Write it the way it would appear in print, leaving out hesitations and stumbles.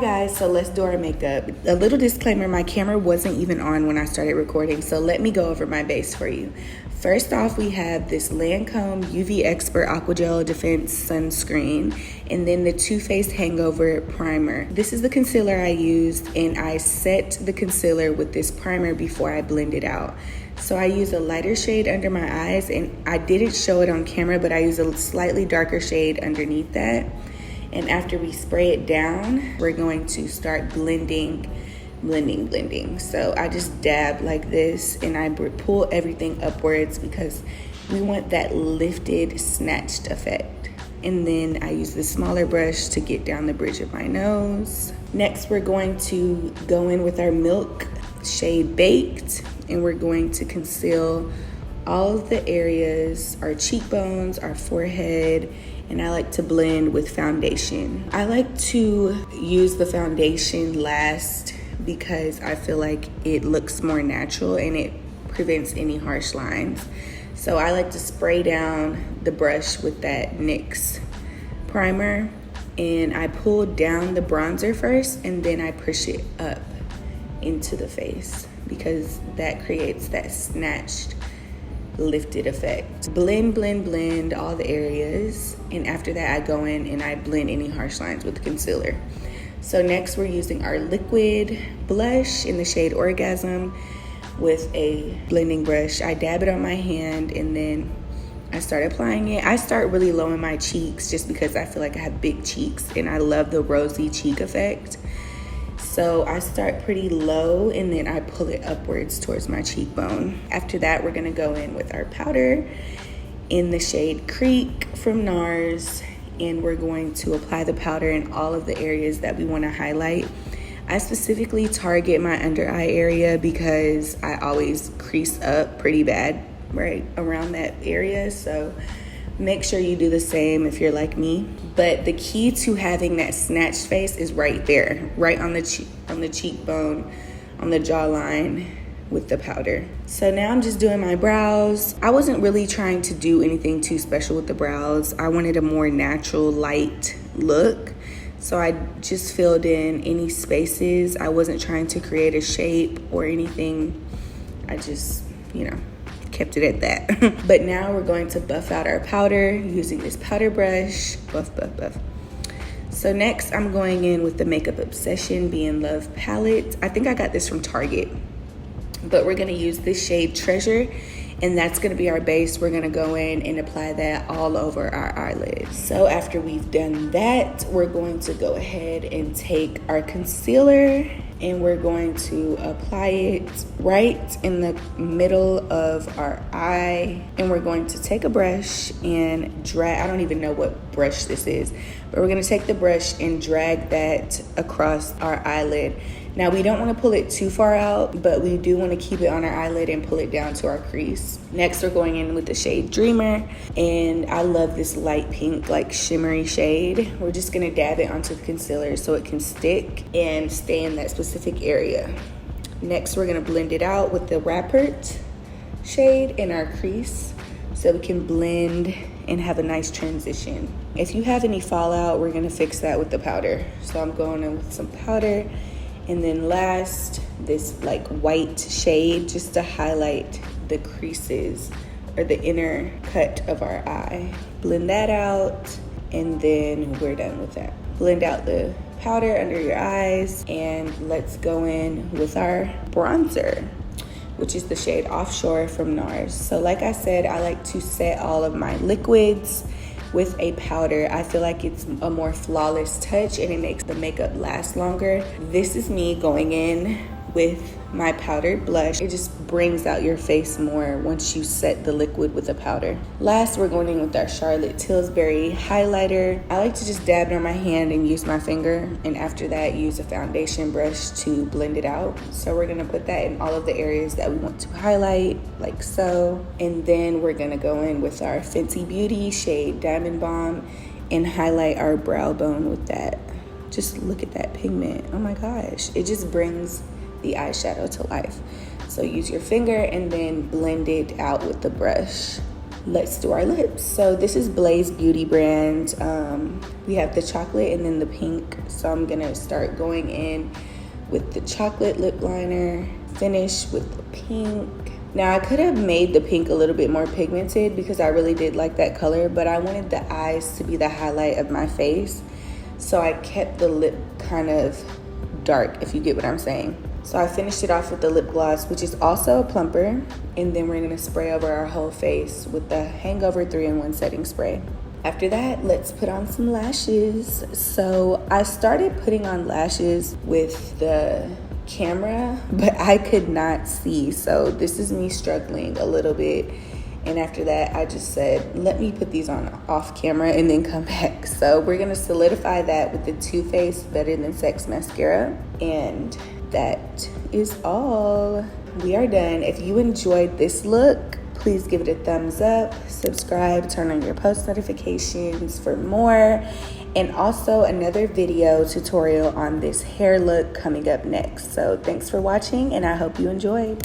guys, so let's do our makeup. A little disclaimer, my camera wasn't even on when I started recording, so let me go over my base for you. First off, we have this Lancome UV Expert Aqua Gel Defense Sunscreen, and then the Too Faced Hangover Primer. This is the concealer I used, and I set the concealer with this primer before I blend it out. So I use a lighter shade under my eyes, and I didn't show it on camera, but I use a slightly darker shade underneath that. And after we spray it down, we're going to start blending. So I just dab like this, and I pull everything upwards because we want that lifted, snatched effect. And then I use the smaller brush to get down the bridge of my nose. Next, we're going to go in with our Milk shade Baked, and we're going to conceal all of the areas, our cheekbones, our forehead, and I like to blend with foundation. I like to use the foundation last because I feel like it looks more natural and it prevents any harsh lines. So I like to spray down the brush with that NYX primer, and I pull down the bronzer first and then I push it up into the face because that creates that snatched, lifted effect. Blend all the areas, and after that I go in and I blend any harsh lines with the concealer. So next we're using our liquid blush in the shade Orgasm with a blending brush. I dab it on my hand and then I start applying it. I start really low in my cheeks just because I feel like I have big cheeks and I love the rosy cheek effect. So I start pretty low and then I pull it upwards towards my cheekbone. After that, we're gonna go in with our powder in the shade Creek from NARS, and we're going to apply the powder in all of the areas that we wanna highlight. I specifically target my under eye area because I always crease up pretty bad right around that area. So make sure you do the same if you're like me. But the key to having that snatched face is right there, right on the cheekbone, on the jawline with the powder. So now I'm just doing my brows. I wasn't really trying to do anything too special with the brows. I wanted a more natural, light look. So I just filled in any spaces. I wasn't trying to create a shape or anything. I just, kept it at that. But now we're going to buff out our powder using this powder brush. Buff. So next I'm going in with the Makeup Obsession Be in Love palette. I think I got this from Target, but we're gonna use this shade Treasure, and that's gonna be our base. We're gonna go in and apply that all over our eyelids. So after we've done that, we're going to go ahead and take our concealer and we're going to apply it right in the middle of our eye. And we're going to take a brush and drag, I don't even know what brush this is, but we're gonna take the brush and drag that across our eyelid. Now we don't want to pull it too far out, but we do want to keep it on our eyelid and pull it down to our crease. Next, we're going in with the shade Dreamer, and I love this light pink, like shimmery shade. We're just going to dab it onto the concealer so it can stick and stay in that specific area. Next, we're going to blend it out with the Rappert shade in our crease so we can blend and have a nice transition. If you have any fallout, we're going to fix that with the powder. So I'm going in with some powder. And then last, this like white shade just to highlight the creases or the inner cut of our eye. Blend that out, and then we're done with that. Blend out the powder under your eyes, and let's go in with our bronzer, which is the shade Offshore from NARS. So like I said, I like to set all of my liquids with a powder. I feel like it's a more flawless touch and it makes the makeup last longer. This is me going in with my powdered blush. It just brings out your face more once you set the liquid with the powder. Last, we're going in with our Charlotte Tilbury highlighter. I like to just dab it on my hand and use my finger, and after that use a foundation brush to blend it out. So we're gonna put that in all of the areas that we want to highlight, like so. And then we're gonna go in with our Fenty Beauty shade Diamond Bomb and highlight our brow bone with that. Just look at that pigment. Oh my gosh, it just brings the eyeshadow to life. So use your finger and then blend it out with the brush. let's do our lips. So this is Blaze Beauty brand. We have the chocolate and then the pink. So I'm gonna start going in with the chocolate lip liner, finish with the pink. Now I could have made the pink a little bit more pigmented because I really did like that color, but I wanted the eyes to be the highlight of my face. So I kept the lip kind of dark, if you get what I'm saying. So I finished it off with the lip gloss, which is also a plumper. And then we're gonna spray over our whole face with the Hangover 3-in-1 setting spray. After that, let's put on some lashes. So I started putting on lashes with the camera, but I could not see. So this is me struggling a little bit. And after that, I just said, let me put these on off camera and then come back. So we're gonna solidify that with the Too Faced Better Than Sex mascara. And that is all. We are done. If you enjoyed this look, please give it a thumbs up, subscribe, turn on your post notifications for more. And also another video tutorial on this hair look coming up next. So thanks for watching and I hope you enjoyed.